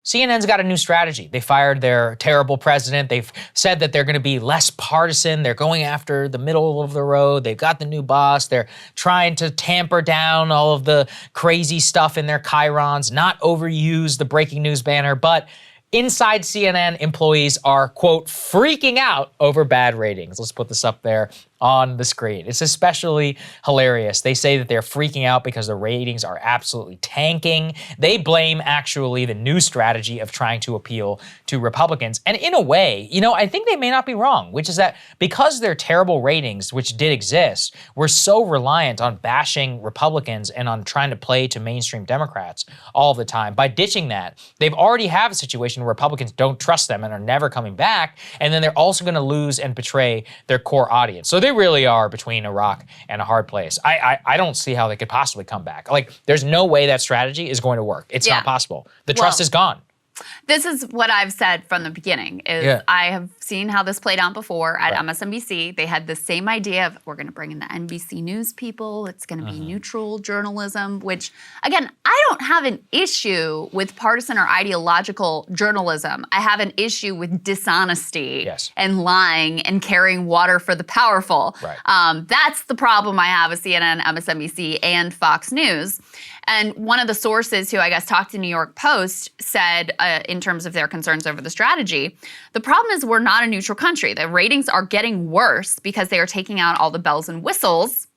CNN's got a new strategy. They fired their terrible president. They've said that they're going to be less partisan. They're going after the middle of the road. They've got the new boss. They're trying to tamper down all of the crazy stuff in their chyrons, not overuse the breaking news banner. But inside CNN, employees are, quote, freaking out over bad ratings. Let's put this up there on the screen. It's especially hilarious. They say that they're freaking out because the ratings are absolutely tanking. They blame actually the new strategy of trying to appeal to Republicans. And in a way, I think they may not be wrong, which is that because their terrible ratings, which did exist, were so reliant on bashing Republicans and on trying to play to mainstream Democrats all the time. By ditching that, they've already have a situation where Republicans don't trust them and are never coming back. And then they're also going to lose and betray their core audience. So they really are between a rock and a hard place. I don't see how they could possibly come back. Like, there's no way that strategy is going to work. It's not possible. The trust is gone. This is what I've said from the beginning, is I have seen how this played out before at MSNBC. They had the same idea of, we're going to bring in the NBC News people. It's going to be neutral journalism, which, again, I don't have an issue with partisan or ideological journalism. I have an issue with dishonesty and lying and carrying water for the powerful. That's the problem I have with CNN, MSNBC, and Fox News. And one of the sources who I guess talked to New York Post said, in terms of their concerns over the strategy, the problem is we're not a neutral country. The ratings are getting worse because they are taking out all the bells and whistles.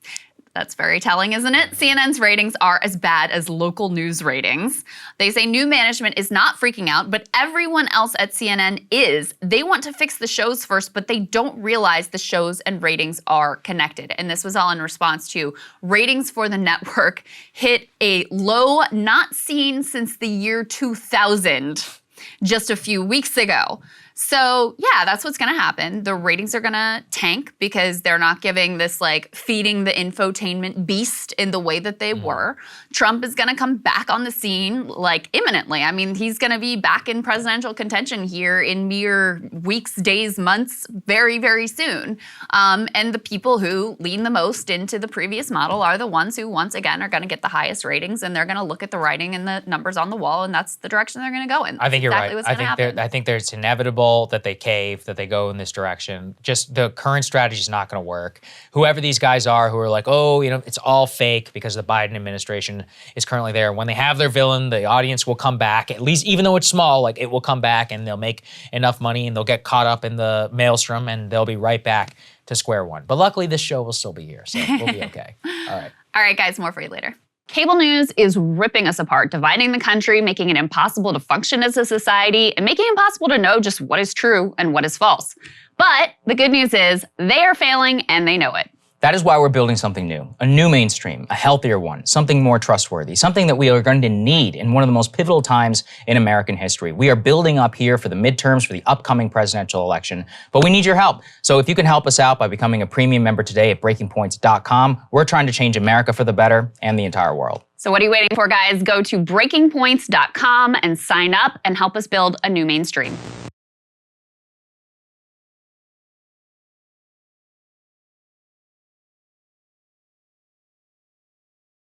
That's very telling, isn't it? CNN's ratings are as bad as local news ratings. They say new management is not freaking out, but everyone else at CNN is. They want to fix the shows first, but they don't realize the shows and ratings are connected. And this was all in response to ratings for the network hit a low not seen since the year 2000 just a few weeks ago. So yeah, that's what's gonna happen. The ratings are gonna tank because they're not giving this feeding the infotainment beast in the way that they were. Trump is gonna come back on the scene imminently. I mean, he's gonna be back in presidential contention here in mere weeks, days, months, very, very soon. And the people who lean the most into the previous model are the ones who, once again, are gonna get the highest ratings, and they're gonna look at the writing and the numbers on the wall, and that's the direction they're gonna go in. I think you're right. I think there's inevitable that they cave, that they go in this direction. Just the current strategy is not going to work. Whoever these guys are who are like, it's all fake because the Biden administration is currently there. When they have their villain, the audience will come back, at least even though it's small, it will come back and they'll make enough money and they'll get caught up in the maelstrom and they'll be right back to square one. But luckily this show will still be here, so we'll be okay. All right. All right, guys, more for you later. Cable news is ripping us apart, dividing the country, making it impossible to function as a society, and making it impossible to know just what is true and what is false. But the good news is they are failing and they know it. That is why we're building something new, a new mainstream, a healthier one, something more trustworthy, something that we are going to need in one of the most pivotal times in American history. We are building up here for the midterms, for the upcoming presidential election, but we need your help. So if you can help us out by becoming a premium member today at breakingpoints.com, we're trying to change America for the better and the entire world. So what are you waiting for, guys? Go to breakingpoints.com and sign up and help us build a new mainstream.